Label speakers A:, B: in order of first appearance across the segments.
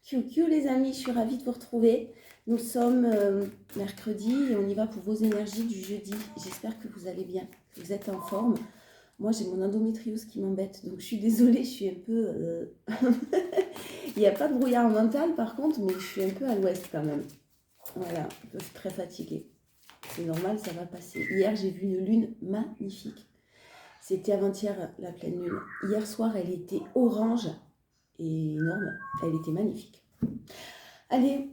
A: Kiou les amis, je suis ravie de vous retrouver. Nous sommes mercredi et on y va pour vos énergies du jeudi. J'espère que vous allez bien, que vous êtes en forme. Moi, j'ai mon endométriose qui m'embête, donc je suis désolée, je suis un peu... Il n'y a pas de brouillard mental par contre, mais je suis un peu à l'ouest quand même. Voilà, je suis très fatiguée. C'est normal, ça va passer. Hier, j'ai vu une lune magnifique. C'était avant-hier la pleine lune. Hier soir, elle était orange et énorme. Elle était magnifique. Allez,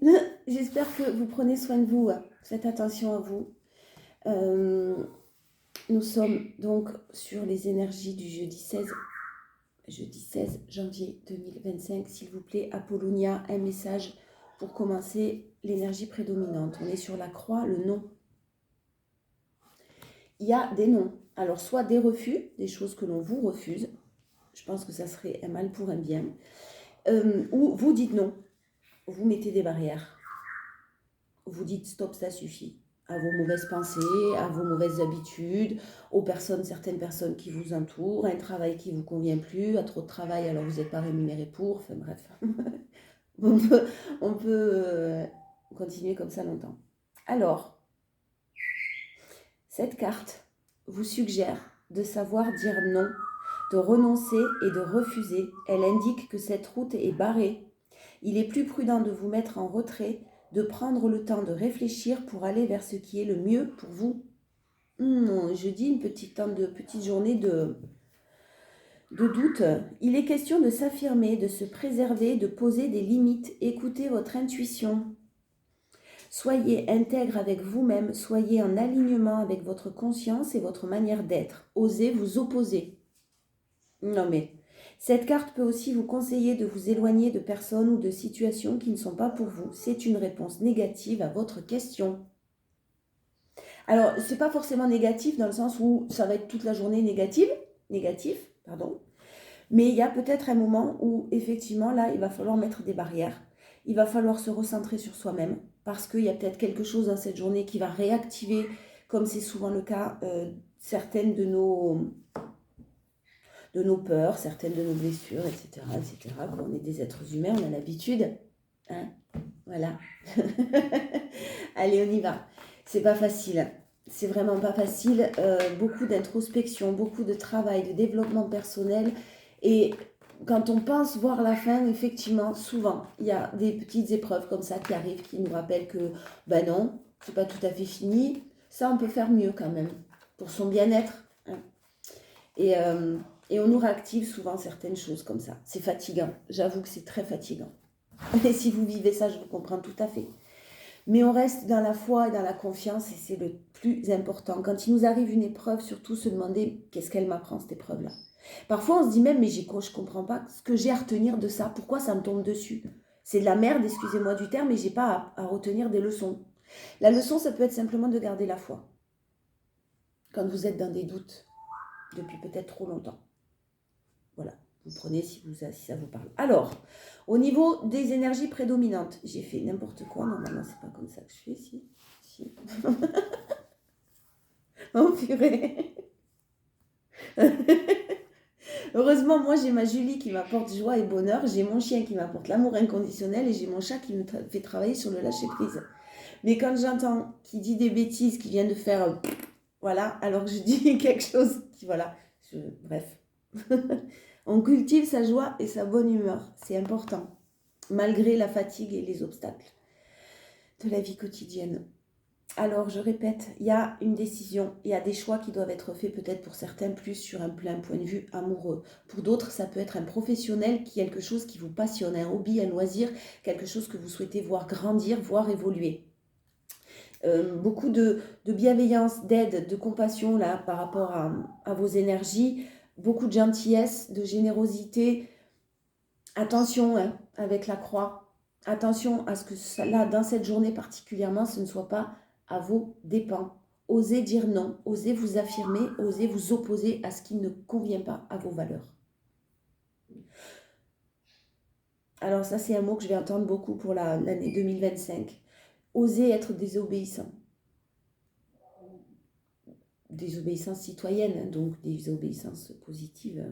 A: j'espère que vous prenez soin de vous. Faites attention à vous. Nous sommes donc sur les énergies du jeudi 16 janvier 2025. S'il vous plaît, Apollonia, un message pour commencer l'énergie prédominante. On est sur la croix, le non. Il y a des noms. Alors, soit des refus, des choses que l'on vous refuse. Je pense que ça serait un mal pour un bien. Ou vous dites non. Vous mettez des barrières. Vous dites stop, ça suffit. À vos mauvaises pensées, à vos mauvaises habitudes, certaines personnes qui vous entourent, un travail qui ne vous convient plus, à trop de travail alors vous n'êtes pas rémunéré pour, enfin bref. on peut continuer comme ça longtemps. Alors, cette carte vous suggère de savoir dire non, de renoncer et de refuser. Elle indique que cette route est barrée. Il est plus prudent de vous mettre en retrait, de prendre le temps de réfléchir pour aller vers ce qui est le mieux pour vous. Je dis une petite journée de doute. Il est question de s'affirmer, de se préserver, de poser des limites. Écoutez votre intuition. Soyez intègre avec vous-même, soyez en alignement avec votre conscience et votre manière d'être. Osez vous opposer. Non mais, cette carte peut aussi vous conseiller de vous éloigner de personnes ou de situations qui ne sont pas pour vous. C'est une réponse négative à votre question. Alors, c'est pas forcément négatif dans le sens où ça va être toute la journée négatif, mais il y a peut-être un moment où effectivement là, il va falloir mettre des barrières. Il va falloir se recentrer sur soi-même parce qu'il y a peut-être quelque chose dans cette journée qui va réactiver, comme c'est souvent le cas, certaines de nos peurs, certaines de nos blessures, etc. On est des êtres humains, on a l'habitude. Hein, voilà. Allez, on y va. C'est pas facile. C'est vraiment pas facile. Beaucoup d'introspection, beaucoup de travail, de développement personnel. Et quand on pense voir la fin, effectivement, souvent, il y a des petites épreuves comme ça qui arrivent, qui nous rappellent que, ben non, c'est pas tout à fait fini. Ça, on peut faire mieux quand même, pour son bien-être. Hein. Et on nous réactive souvent certaines choses comme ça. C'est fatigant. J'avoue que c'est très fatigant. Et si vous vivez ça, je vous comprends tout à fait. Mais on reste dans la foi et dans la confiance et c'est le plus important. Quand il nous arrive une épreuve, surtout se demander qu'est-ce qu'elle m'apprend cette épreuve-là. Parfois on se dit même mais je ne comprends pas ce que j'ai à retenir de ça. Pourquoi ça me tombe dessus? C'est de la merde, excusez-moi du terme, mais j'ai pas à retenir des leçons. La leçon, ça peut être simplement de garder la foi. Quand vous êtes dans des doutes depuis peut-être trop longtemps. Voilà. Vous prenez si ça vous parle. Alors, au niveau des énergies prédominantes, j'ai fait n'importe quoi. Normalement, c'est pas comme ça que je fais. Si. Oh purée. Heureusement, moi, j'ai ma Julie qui m'apporte joie et bonheur. J'ai mon chien qui m'apporte l'amour inconditionnel. Et j'ai mon chat qui me fait travailler sur le lâcher-prise. Mais quand j'entends qu'il dit des bêtises, qu'il vient de faire... voilà, alors que je dis quelque chose qui... Voilà. Bref. On cultive sa joie et sa bonne humeur, c'est important, malgré la fatigue et les obstacles de la vie quotidienne. Alors, je répète, il y a une décision, il y a des choix qui doivent être faits peut-être pour certains plus sur un point de vue amoureux. Pour d'autres, ça peut être un professionnel, quelque chose qui vous passionne, un hobby, un loisir, quelque chose que vous souhaitez voir grandir, voir évoluer. Beaucoup de bienveillance, d'aide, de compassion là par rapport à vos énergies, beaucoup de gentillesse, de générosité. Attention hein, avec la croix, attention à ce que là, dans cette journée particulièrement, ce ne soit pas à vos dépens. Osez dire non, osez vous affirmer, osez vous opposer à ce qui ne convient pas à vos valeurs. Alors ça, c'est un mot que je vais entendre beaucoup pour l'année 2025. Osez être désobéissant. Désobéissance citoyenne, donc des obéissances positives.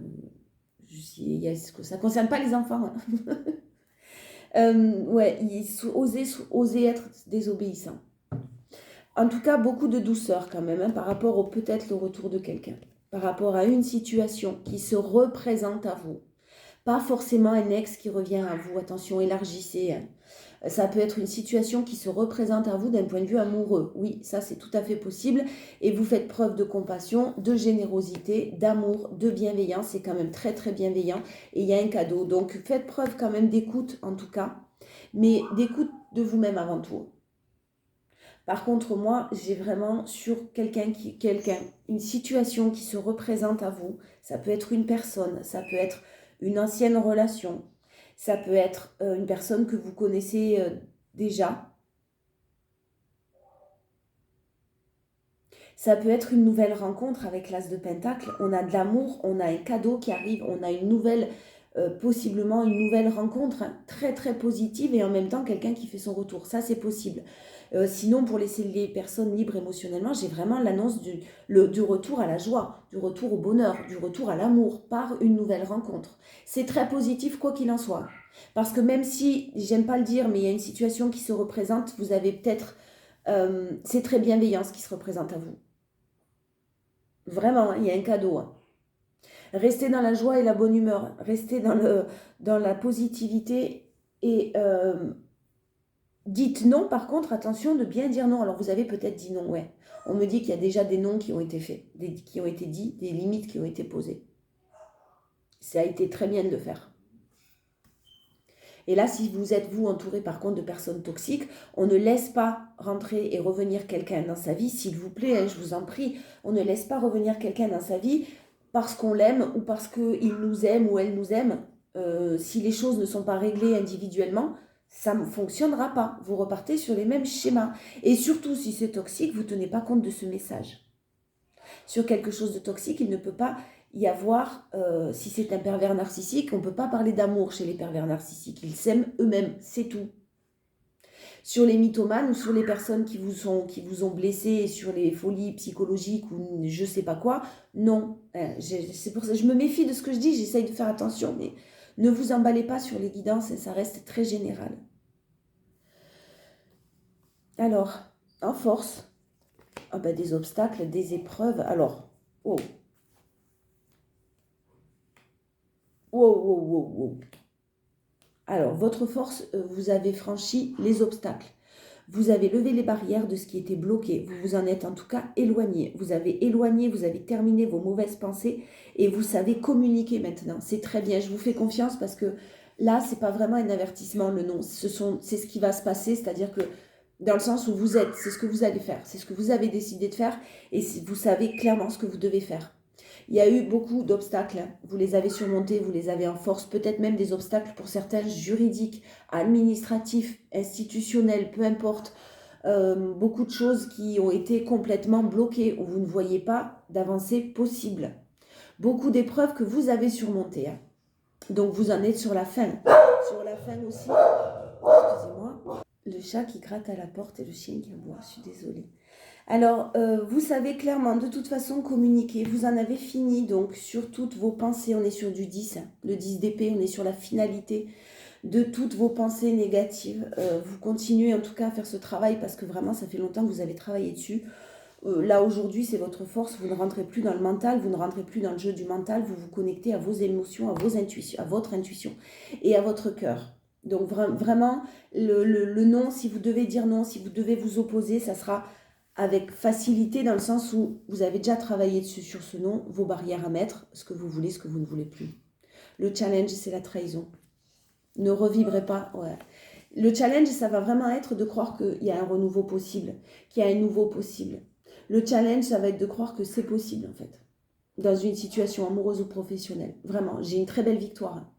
A: Ça ne concerne pas les enfants. Ouais, oser être désobéissant. En tout cas, beaucoup de douceur quand même, hein, par rapport au peut-être le retour de quelqu'un, par rapport à une situation qui se représente à vous. Pas forcément un ex qui revient à vous, attention, élargissez. Hein. Ça peut être une situation qui se représente à vous d'un point de vue amoureux. Oui, ça c'est tout à fait possible. Et vous faites preuve de compassion, de générosité, d'amour, de bienveillance. C'est quand même très très bienveillant. Et il y a un cadeau. Donc faites preuve quand même d'écoute en tout cas. Mais d'écoute de vous-même avant tout. Par contre, moi, j'ai vraiment sur une situation qui se représente à vous. Ça peut être une personne, ça peut être une ancienne relation, ça peut être une personne que vous connaissez déjà. Ça peut être une nouvelle rencontre avec l'As de Pentacle. On a de l'amour, on a un cadeau qui arrive, on a une nouvelle, possiblement une nouvelle rencontre hein, très très positive et en même temps quelqu'un qui fait son retour. Ça, c'est possible. Sinon, pour laisser les personnes libres émotionnellement, j'ai vraiment l'annonce du retour à la joie, du retour au bonheur, du retour à l'amour par une nouvelle rencontre. C'est très positif quoi qu'il en soit. Parce que même si, j'aime pas le dire, mais il y a une situation qui se représente, vous avez peut-être... c'est très bienveillant ce qui se représente à vous. Vraiment, hein, il y a un cadeau. Hein. Restez dans la joie et la bonne humeur. Restez dans la positivité et dites non. Par contre, attention de bien dire non. Alors, vous avez peut-être dit non, ouais. On me dit qu'il y a déjà des noms qui ont été faits, qui ont été dits, des limites qui ont été posées. Ça a été très bien de le faire. Et là, si vous êtes, vous, entouré par contre de personnes toxiques, on ne laisse pas rentrer et revenir quelqu'un dans sa vie, s'il vous plaît, hein, je vous en prie, on ne laisse pas revenir quelqu'un dans sa vie parce qu'on l'aime ou parce qu'il nous aime ou elle nous aime. Si les choses ne sont pas réglées individuellement, ça ne fonctionnera pas. Vous repartez sur les mêmes schémas. Et surtout, si c'est toxique, vous ne tenez pas compte de ce message. Sur quelque chose de toxique, il ne peut pas y avoir, si c'est un pervers narcissique, on ne peut pas parler d'amour chez les pervers narcissiques. Ils s'aiment eux-mêmes, c'est tout. Sur les mythomanes ou sur les personnes qui vous ont blessé, sur les folies psychologiques ou je ne sais pas quoi, non. C'est pour ça que je me méfie de ce que je dis, j'essaye de faire attention, mais ne vous emballez pas sur les guidances, ça reste très général. Alors, en force, des obstacles, des épreuves. Alors, oh. Wow. Alors, votre force, vous avez franchi les obstacles. Vous avez levé les barrières de ce qui était bloqué. Vous vous en êtes en tout cas éloigné. Vous avez terminé vos mauvaises pensées et vous savez communiquer maintenant. C'est très bien, je vous fais confiance parce que là, ce n'est pas vraiment un avertissement, le non. C'est ce qui va se passer, c'est-à-dire que dans le sens où vous êtes, c'est ce que vous allez faire. C'est ce que vous avez décidé de faire et vous savez clairement ce que vous devez faire. Il y a eu beaucoup d'obstacles, vous les avez surmontés, vous les avez en force, peut-être même des obstacles pour certains juridiques, administratifs, institutionnels, peu importe. Beaucoup de choses qui ont été complètement bloquées, où vous ne voyez pas d'avancée possible. Beaucoup d'épreuves que vous avez surmontées. Hein. Donc vous en êtes sur la fin. Sur la fin aussi, excusez-moi, le chat qui gratte à la porte et le chien qui aboie, je suis désolée. Alors, vous savez clairement, de toute façon, communiquer. Vous en avez fini, donc, sur toutes vos pensées. On est sur du 10, hein, le 10 d'épée. On est sur la finalité de toutes vos pensées négatives. Vous continuez, en tout cas, à faire ce travail parce que vraiment, ça fait longtemps que vous avez travaillé dessus. Là, aujourd'hui, c'est votre force. Vous ne rentrez plus dans le mental. Vous ne rentrez plus dans le jeu du mental. Vous vous connectez à vos émotions, à vos intuitions, à votre intuition et à votre cœur. Donc, vraiment, le non, si vous devez dire non, si vous devez vous opposer, ça sera avec facilité dans le sens où vous avez déjà travaillé dessus sur ce nom, vos barrières à mettre, ce que vous voulez, ce que vous ne voulez plus. Le challenge, c'est la trahison. Ne revibrez pas. Ouais. Le challenge, ça va vraiment être de croire qu'il y a un renouveau possible, qu'il y a un nouveau possible. Le challenge, ça va être de croire que c'est possible, en fait, dans une situation amoureuse ou professionnelle. Vraiment, j'ai une très belle victoire.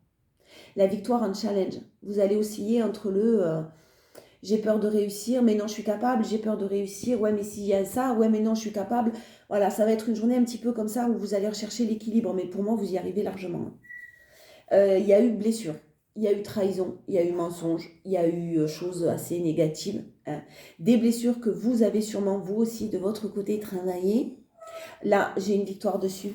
A: La victoire en challenge. Vous allez osciller entre j'ai peur de réussir, mais non, je suis capable, j'ai peur de réussir, ouais, mais s'il y a ça, ouais, mais non, je suis capable. Voilà, ça va être une journée un petit peu comme ça où vous allez rechercher l'équilibre, mais pour moi, vous y arrivez largement. Il y a eu blessure, il y a eu trahison, il y a eu mensonge, il y a eu choses assez négatives. Hein. Des blessures que vous avez sûrement, vous aussi, de votre côté, travaillées. Là, j'ai une victoire dessus.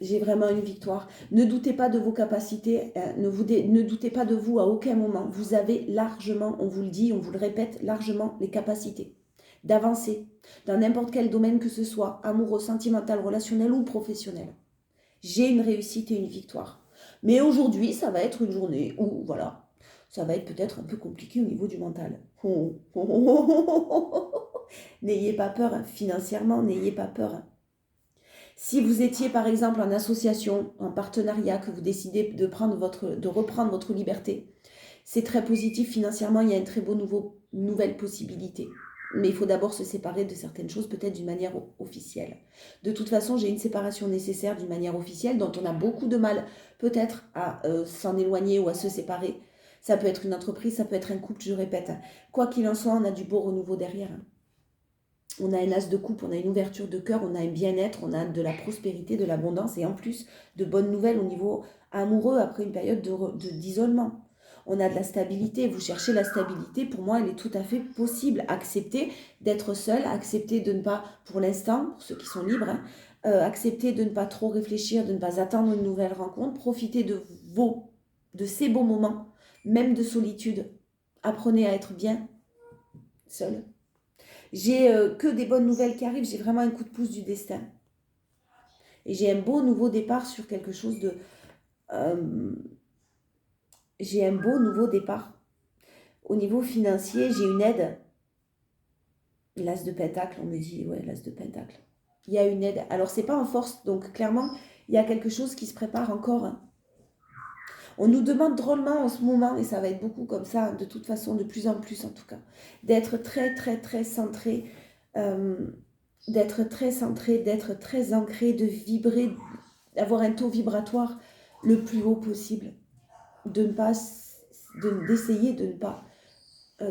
A: J'ai vraiment une victoire. Ne doutez pas de vos capacités, ne doutez pas de vous à aucun moment. Vous avez largement, on vous le dit, on vous le répète, largement les capacités d'avancer dans n'importe quel domaine que ce soit, amoureux, sentimental, relationnel ou professionnel. J'ai une réussite et une victoire. Mais aujourd'hui, ça va être une journée où, voilà, ça va être peut-être un peu compliqué au niveau du mental. N'ayez pas peur, hein, financièrement, n'ayez pas peur. Hein. Si vous étiez par exemple en association, en partenariat, que vous décidez de reprendre votre liberté, c'est très positif financièrement, il y a une très nouvelle possibilité. Mais il faut d'abord se séparer de certaines choses, peut-être d'une manière officielle. De toute façon, j'ai une séparation nécessaire d'une manière officielle, dont on a beaucoup de mal peut-être à s'en éloigner ou à se séparer. Ça peut être une entreprise, ça peut être un couple, je répète. Quoi qu'il en soit, on a du beau renouveau derrière. On a un as de coupe, on a une ouverture de cœur, on a un bien-être, on a de la prospérité, de l'abondance et en plus de bonnes nouvelles au niveau amoureux après une période d'isolement. On a de la stabilité, vous cherchez la stabilité, pour moi elle est tout à fait possible. Accepter d'être seul, accepter de ne pas, pour l'instant, pour ceux qui sont libres, hein, accepter de ne pas trop réfléchir, de ne pas attendre une nouvelle rencontre, profiter de ces beaux moments, même de solitude. Apprenez à être bien seul. J'ai que des bonnes nouvelles qui arrivent, j'ai vraiment un coup de pouce du destin. Et j'ai un beau nouveau départ sur quelque chose de... j'ai un beau nouveau départ. Au niveau financier, j'ai une aide. L'as de pentacle, on me dit, ouais, l'as de pentacle. Il y a une aide. Alors, c'est pas en force, donc clairement, il y a quelque chose qui se prépare encore. Hein. On nous demande drôlement en ce moment, et ça va être beaucoup comme ça, de toute façon, de plus en plus en tout cas, d'être très, très, très centré, d'être très centré, d'être très ancré, de vibrer, d'avoir un taux vibratoire le plus haut possible, d'essayer de ne pas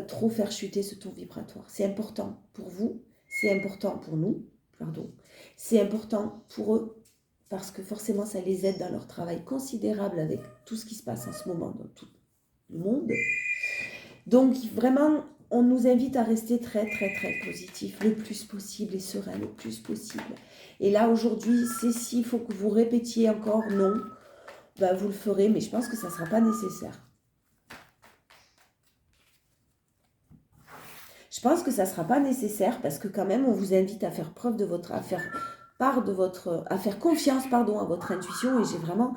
A: trop faire chuter ce taux vibratoire. C'est important pour vous, c'est important pour nous, pardon, c'est important pour eux, parce que forcément ça les aide dans leur travail considérable avec tout ce qui se passe en ce moment dans tout le monde. Donc vraiment, on nous invite à rester très très très positif le plus possible et serein le plus possible. Et là aujourd'hui, c'est s'il faut que vous répétiez encore non, ben, vous le ferez, mais je pense que ça ne sera pas nécessaire. Je pense que ça ne sera pas nécessaire parce que quand même, on vous invite à faire preuve de votre, à faire confiance, pardon, à votre intuition. Et j'ai vraiment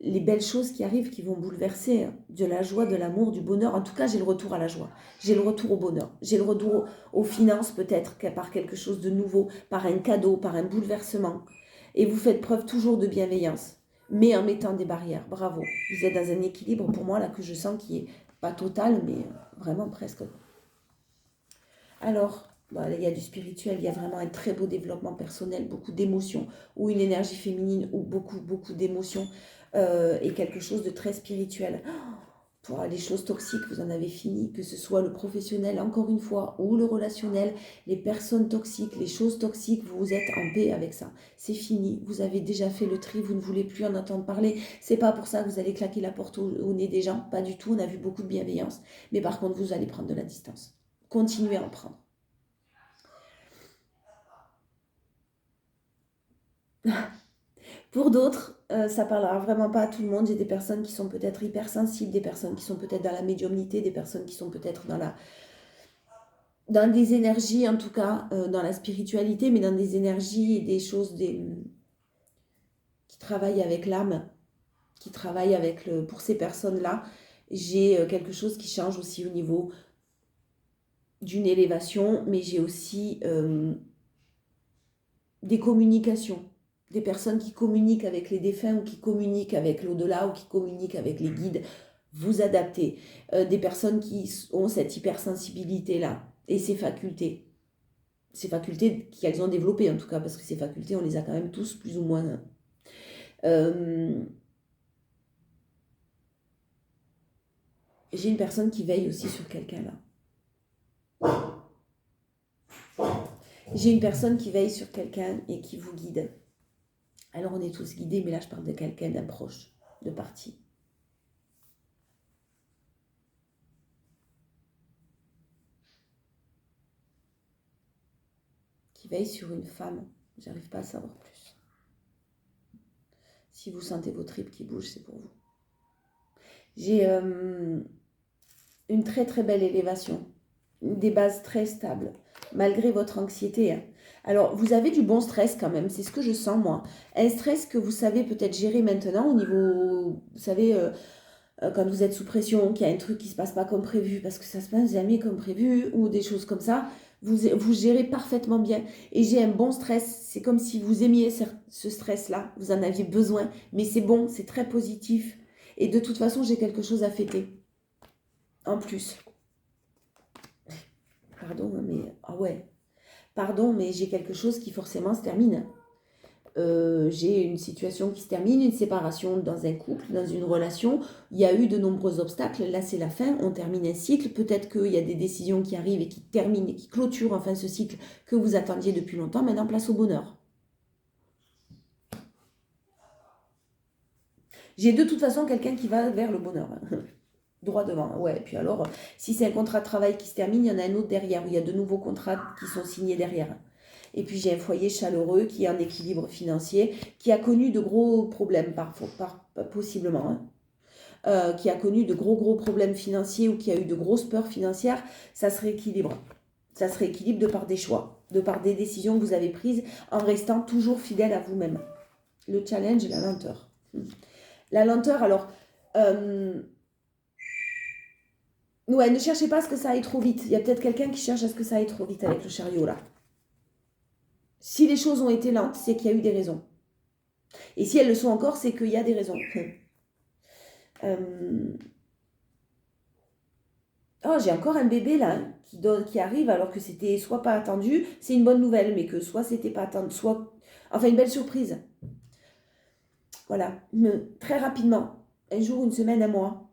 A: les belles choses qui arrivent, qui vont bouleverser de la joie, de l'amour, du bonheur. En tout cas, j'ai le retour à la joie. J'ai le retour au bonheur. J'ai le retour aux finances peut-être, par quelque chose de nouveau, par un cadeau, par un bouleversement. Et vous faites preuve toujours de bienveillance, mais en mettant des barrières. Bravo. Vous êtes dans un équilibre pour moi là que je sens qui est pas total, mais vraiment presque. Alors, il y a du spirituel, il y a vraiment un très beau développement personnel, beaucoup d'émotions, ou une énergie féminine, ou beaucoup, beaucoup d'émotions, et quelque chose de très spirituel. Pour les choses toxiques, vous en avez fini, que ce soit le professionnel, encore une fois, ou le relationnel, les personnes toxiques, les choses toxiques, vous êtes en paix avec ça. C'est fini, vous avez déjà fait le tri, vous ne voulez plus en entendre parler. C'est pas pour ça que vous allez claquer la porte au nez des gens, pas du tout, on a vu beaucoup de bienveillance. Mais par contre, vous allez prendre de la distance. Continuez à en prendre. Pour d'autres, ça parlera vraiment pas à tout le monde. J'ai des personnes qui sont peut-être hypersensibles, des personnes qui sont peut-être dans la médiumnité, des personnes qui sont peut-être dans des énergies, en tout cas, dans la spiritualité, mais dans des énergies et des choses qui travaillent avec l'âme, qui travaillent pour ces personnes-là. J'ai quelque chose qui change aussi au niveau d'une élévation, mais j'ai aussi des communications. Des personnes qui communiquent avec les défunts ou qui communiquent avec l'au-delà ou qui communiquent avec les guides, vous adaptez. Des personnes qui ont cette hypersensibilité-là et ces facultés qu'elles ont développées en tout cas, parce que ces facultés, on les a quand même tous plus ou moins. J'ai une personne qui veille aussi sur quelqu'un là. J'ai une personne qui veille sur quelqu'un et qui vous guide. Alors on est tous guidés, mais là je parle de quelqu'un, d'un proche, de parti. Qui veille sur une femme. J'arrive pas à savoir plus. Si vous sentez vos tripes qui bougent, c'est pour vous. J'ai une très très belle élévation, des bases très stables, malgré votre anxiété. Hein. Alors, vous avez du bon stress quand même, c'est ce que je sens moi. Un stress que vous savez peut-être gérer maintenant au niveau, vous savez, quand vous êtes sous pression, qu'il y a un truc qui ne se passe pas comme prévu, parce que ça se passe jamais comme prévu, ou des choses comme ça, vous gérez parfaitement bien. Et j'ai un bon stress, c'est comme si vous aimiez ce stress-là, vous en aviez besoin, mais c'est bon, c'est très positif. Et de toute façon, j'ai quelque chose à fêter. En plus. Pardon, mais... Ah ouais. Pardon, mais j'ai quelque chose qui forcément se termine. J'ai une situation qui se termine, une séparation dans un couple, dans une relation. Il y a eu de nombreux obstacles. Là, c'est la fin. On termine un cycle. Peut-être qu'il y a des décisions qui arrivent et qui terminent et qui clôturent enfin ce cycle que vous attendiez depuis longtemps. Maintenant, place au bonheur. J'ai de toute façon quelqu'un qui va vers le bonheur. Droit devant. Ouais, et puis alors, si c'est un contrat de travail qui se termine, il y en a un autre derrière, où il y a de nouveaux contrats qui sont signés derrière. Et puis j'ai un foyer chaleureux qui est en équilibre financier, qui a connu de gros problèmes, possiblement, hein. Qui a connu de gros problèmes financiers ou qui a eu de grosses peurs financières, ça se rééquilibre. Ça se rééquilibre de par des choix, de par des décisions que vous avez prises, en restant toujours fidèle à vous-même. Le challenge et la lenteur. La lenteur, alors... Ouais, ne cherchez pas à ce que ça aille trop vite. Il y a peut-être quelqu'un qui cherche à ce que ça aille trop vite avec le chariot, là. Si les choses ont été lentes, c'est qu'il y a eu des raisons. Et si elles le sont encore, c'est qu'il y a des raisons. Oh, j'ai encore un bébé, là, qui arrive alors que c'était soit pas attendu, c'est une bonne nouvelle, mais que soit c'était pas attendu, soit... Enfin, une belle surprise. Voilà. Très rapidement. Un jour, une semaine, un mois.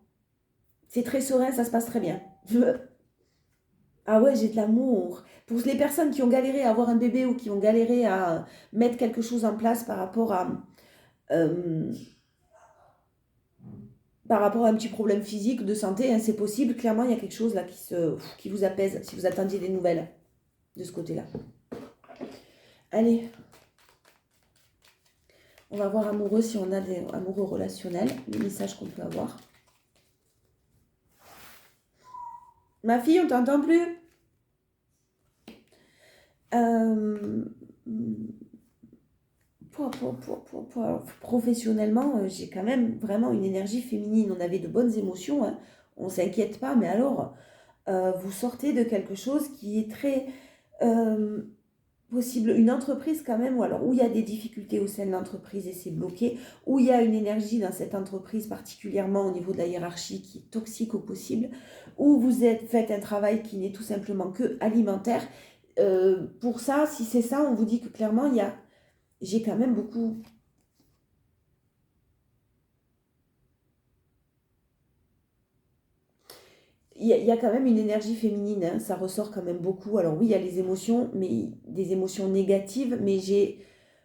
A: C'est très serein, ça se passe très bien. Ah ouais, j'ai de l'amour. Pour les personnes qui ont galéré à avoir un bébé ou qui ont galéré à mettre quelque chose en place euh, par rapport à un petit problème physique, de santé, hein, c'est possible. Clairement, il y a quelque chose là qui vous apaise si vous attendiez des nouvelles de ce côté-là. Allez, on va voir amoureux si on a des amoureux relationnels, les messages qu'on peut avoir. Ma fille, on t'entend plus. Alors, professionnellement, j'ai quand même vraiment une énergie féminine. On avait de bonnes émotions, hein. On ne s'inquiète pas, mais alors, vous sortez de quelque chose qui est très possible. Une entreprise quand même, ou alors où il y a des difficultés au sein de l'entreprise et c'est bloqué, où il y a une énergie dans cette entreprise, particulièrement au niveau de la hiérarchie, qui est toxique au possible, où faites un travail qui n'est tout simplement que alimentaire. Pour ça, si c'est ça, on vous dit que clairement, j'ai quand même beaucoup... Il y a quand même une énergie féminine, hein, ça ressort quand même beaucoup. Alors oui, il y a les émotions, mais des émotions négatives, mais j'ai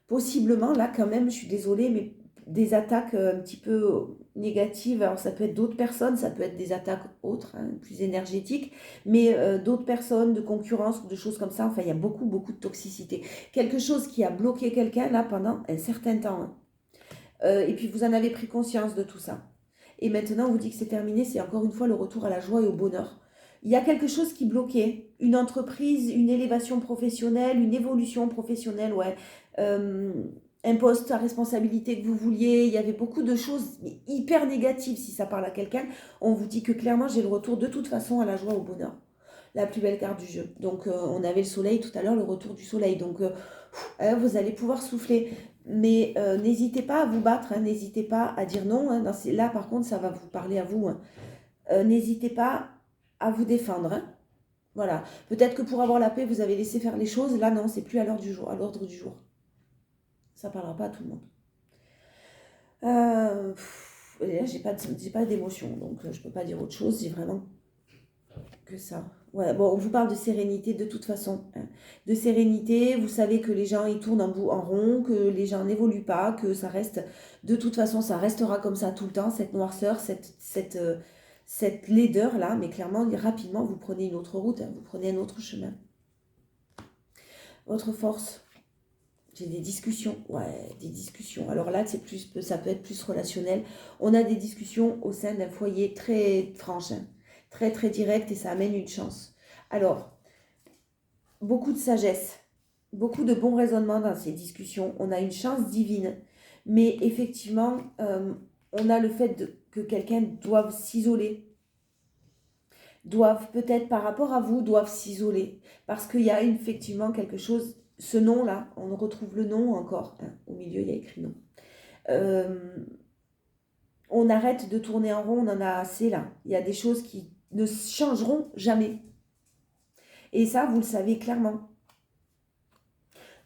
A: possiblement, là quand même, je suis désolée, mais des attaques un petit peu négatives. Alors ça peut être d'autres personnes, ça peut être des attaques autres, hein, plus énergétiques, mais d'autres personnes, de concurrence ou de choses comme ça. Enfin, il y a beaucoup de toxicité. Quelque chose qui a bloqué quelqu'un là pendant un certain temps. Hein. Et puis vous en avez pris conscience de tout ça. Et maintenant, on vous dit que c'est terminé, c'est encore une fois le retour à la joie et au bonheur. Il y a quelque chose qui bloquait, une entreprise, une élévation professionnelle, une évolution professionnelle, ouais. Un poste à responsabilité que vous vouliez, il y avait beaucoup de choses hyper négatives si ça parle à quelqu'un. On vous dit que clairement, j'ai le retour de toute façon à la joie, au bonheur. La plus belle carte du jeu. Donc, on avait le soleil tout à l'heure, le retour du soleil. Donc, vous allez pouvoir souffler. Mais n'hésitez pas à vous battre, hein, n'hésitez pas à dire non. Hein, là, par contre, ça va vous parler à vous. Hein. N'hésitez pas à vous défendre. Hein. Voilà. Peut-être que pour avoir la paix, vous avez laissé faire les choses. Là, non, c'est plus à l'ordre du jour. Ça ne parlera pas à tout le monde. Là, j'ai pas d'émotion, donc je ne peux pas dire autre chose. J'ai vraiment que ça. Voilà. Bon, on vous parle de sérénité de toute façon. Hein. De sérénité, vous savez que les gens ils tournent en rond, que les gens n'évoluent pas, que ça reste, de toute façon, ça restera comme ça tout le temps, cette noirceur, cette laideur là, mais clairement, rapidement, vous prenez une autre route, hein, vous prenez un autre chemin. Votre force, J'ai des discussions, ouais, des discussions. Alors là, ça peut être plus relationnel. On a des discussions au sein d'un foyer très franche, hein, très très direct et ça amène une chance. Alors, beaucoup de sagesse, beaucoup de bons raisonnements dans ces discussions. On a une chance divine, mais effectivement, on a le fait que quelqu'un doive s'isoler, doivent peut-être par rapport à vous, doivent s'isoler. Parce qu'il y a effectivement quelque chose, ce nom-là, on retrouve le nom encore, hein, au milieu il y a écrit nom. On arrête de tourner en rond, on en a assez là. Il y a des choses qui ne changeront jamais. Et ça, vous le savez clairement.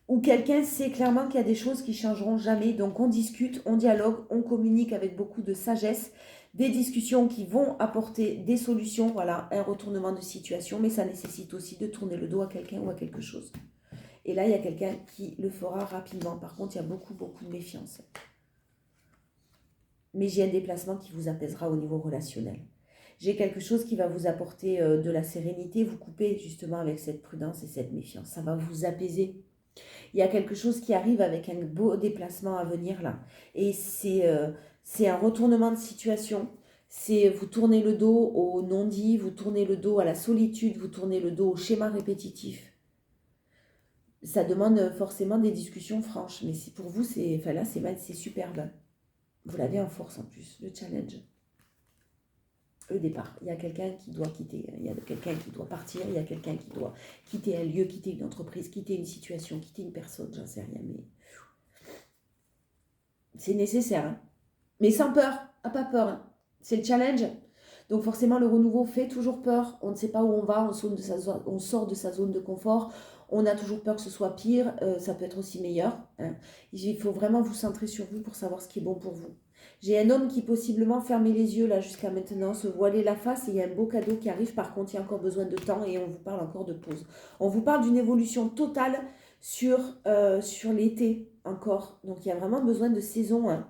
A: Ou quelqu'un sait clairement qu'il y a des choses qui changeront jamais. Donc on discute, on dialogue, on communique avec beaucoup de sagesse. Des discussions qui vont apporter des solutions, voilà, un retournement de situation, mais ça nécessite aussi de tourner le dos à quelqu'un ou à quelque chose. Et là, il y a quelqu'un qui le fera rapidement. Par contre, il y a beaucoup, beaucoup de méfiance. Mais j'ai un déplacement qui vous apaisera au niveau relationnel. J'ai quelque chose qui va vous apporter de la sérénité, vous couper justement avec cette prudence et cette méfiance. Ça va vous apaiser. Il y a quelque chose qui arrive avec un beau déplacement à venir là. Et c'est un retournement de situation. C'est vous tournez le dos au non-dit, vous tournez le dos à la solitude, vous tournez le dos au schéma répétitif. Ça demande forcément des discussions franches. Mais pour vous, c'est superbe. Vous l'avez en force en plus, le challenge. Le départ. Il y a quelqu'un qui doit quitter, il y a quelqu'un qui doit partir, il y a quelqu'un qui doit quitter un lieu, quitter une entreprise, quitter une situation, quitter une personne, j'en sais rien, mais c'est nécessaire. Hein. Mais sans peur, pas peur. Hein. C'est le challenge. Donc forcément, le renouveau fait toujours peur. On ne sait pas où on va, on sort de sa zone de confort. On a toujours peur que ce soit pire, ça peut être aussi meilleur. Hein. Il faut vraiment vous centrer sur vous pour savoir ce qui est bon pour vous. J'ai un homme qui possiblement fermait les yeux là jusqu'à maintenant, se voilait la face et il y a un beau cadeau qui arrive. Par contre, il y a encore besoin de temps et on vous parle encore de pause. On vous parle d'une évolution totale sur l'été encore. Donc il y a vraiment besoin de saison. Hein.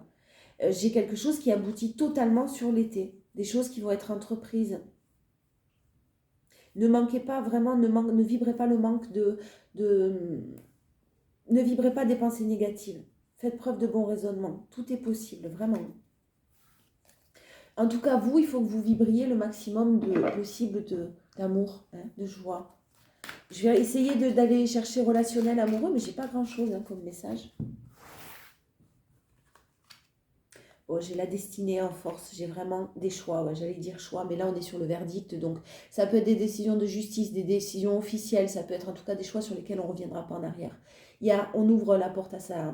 A: J'ai quelque chose qui aboutit totalement sur l'été. Des choses qui vont être entreprises. Ne manquez pas vraiment, ne vibrez pas le manque ne vibrez pas des pensées négatives. Faites preuve de bon raisonnement. Tout est possible, vraiment. En tout cas, vous, il faut que vous vibriez le maximum possible d'amour, hein, de joie. Je vais essayer d'aller chercher relationnel amoureux, mais j'ai pas grand-chose hein, comme message. Oh, j'ai la destinée en force, j'ai vraiment des choix, ouais, j'allais dire choix, mais là on est sur le verdict, donc ça peut être des décisions de justice, des décisions officielles, ça peut être en tout cas des choix sur lesquels on ne reviendra pas en arrière. On ouvre la porte à sa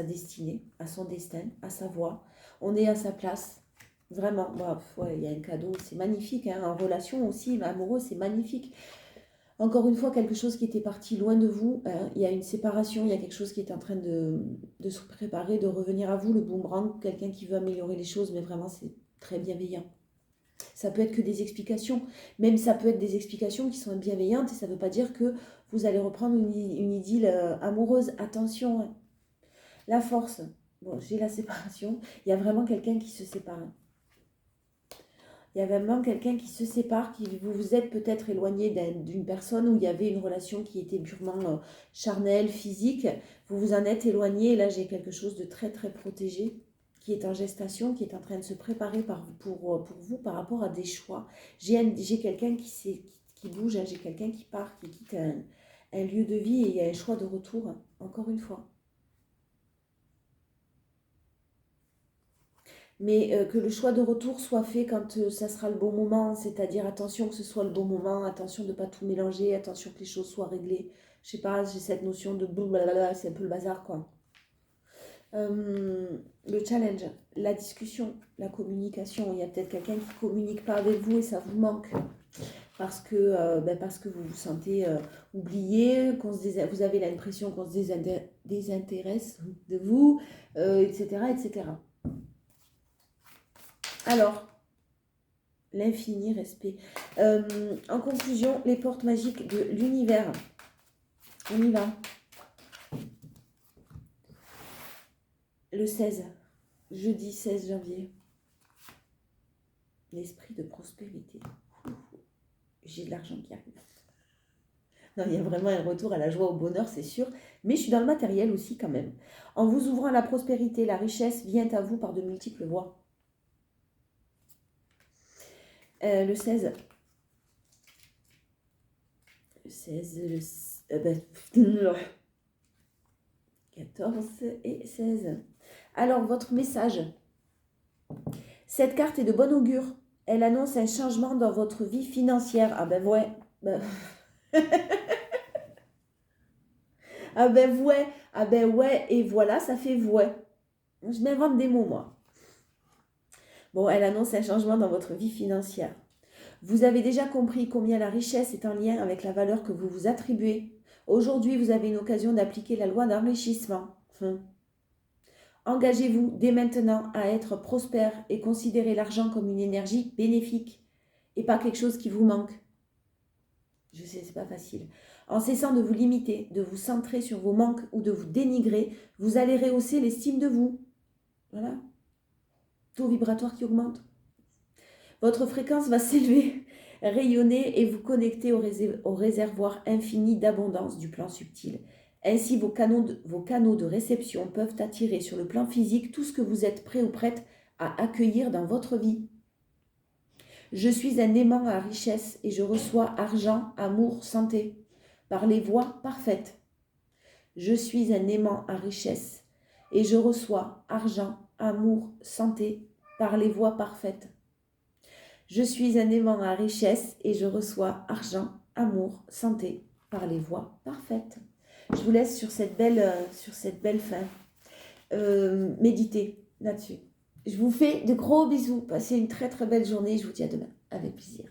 A: destinée, à son destin, à sa voie, on est à sa place, vraiment, bah, ouais, il y a un cadeau, c'est magnifique, hein, en relation aussi, amoureux, c'est magnifique. Encore une fois, quelque chose qui était parti loin de vous, il y a une séparation, il y a quelque chose qui est en train de se préparer, de revenir à vous, le boomerang, quelqu'un qui veut améliorer les choses, mais vraiment c'est très bienveillant. Ça peut être que des explications, même ça peut être des explications qui sont bienveillantes et ça ne veut pas dire que vous allez reprendre une idylle amoureuse. Attention, hein. La force, bon, j'ai la séparation, il y a vraiment quelqu'un qui se sépare. Il y a vraiment quelqu'un qui se sépare, qui vous vous êtes peut-être éloigné d'une personne où il y avait une relation qui était purement charnelle, physique. Vous vous en êtes éloigné et là j'ai quelque chose de très très protégé qui est en gestation, qui est en train de se préparer pour vous par rapport à des choix. J'ai quelqu'un qui bouge, hein, j'ai quelqu'un qui part, qui quitte un lieu de vie et il y a un choix de retour, hein, encore une fois. Mais que le choix de retour soit fait quand ça sera le bon moment, c'est-à-dire attention que ce soit le bon moment, attention de ne pas tout mélanger, attention que les choses soient réglées. Je sais pas, j'ai cette notion de blablabla, c'est un peu le bazar quoi. Le challenge, la discussion, la communication, il y a peut-être quelqu'un qui ne communique pas avec vous et ça vous manque parce que vous vous sentez oublié, vous avez l'impression qu'on se désintéresse de vous, etc., etc. Alors, l'infini respect. En conclusion, les portes magiques de l'univers. On y va. Le 16, jeudi 16 janvier. L'esprit de prospérité. J'ai de l'argent qui arrive. Non, il y a vraiment un retour à la joie, au bonheur, c'est sûr. Mais je suis dans le matériel aussi quand même. En vous ouvrant à la prospérité, la richesse vient à vous par de multiples voies. Le 16. Le 16, le 14 et 16. Alors, votre message. Cette carte est de bon augure. Elle annonce un changement dans votre vie financière. Ah ben ouais. Ah ben ouais. Ah ben ouais. Et voilà, ça fait ouais. Je m'invente des mots, moi. Bon, elle annonce un changement dans votre vie financière. Vous avez déjà compris combien la richesse est en lien avec la valeur que vous vous attribuez. Aujourd'hui, vous avez une occasion d'appliquer la loi d'enrichissement. Engagez-vous dès maintenant à être prospère et considérez l'argent comme une énergie bénéfique et pas quelque chose qui vous manque. Je sais, c'est pas facile. En cessant de vous limiter, de vous centrer sur vos manques ou de vous dénigrer, vous allez rehausser l'estime de vous. Voilà. Taux vibratoire qui augmente. Votre fréquence va s'élever, rayonner et vous connecter au réservoir infini d'abondance du plan subtil. Ainsi, vos canaux de réception peuvent attirer sur le plan physique tout ce que vous êtes prêt ou prête à accueillir dans votre vie. Je suis un aimant à richesse et je reçois argent, amour, santé, par les voies parfaites. Je suis un aimant à richesse et je reçois argent, amour, santé, par les voies parfaites. Je suis un aimant à richesse et je reçois argent, amour, santé, par les voies parfaites. Je vous laisse sur cette belle fin. Méditez là-dessus. Je vous fais de gros bisous. Passez une très très belle journée. Je vous dis à demain. Avec plaisir.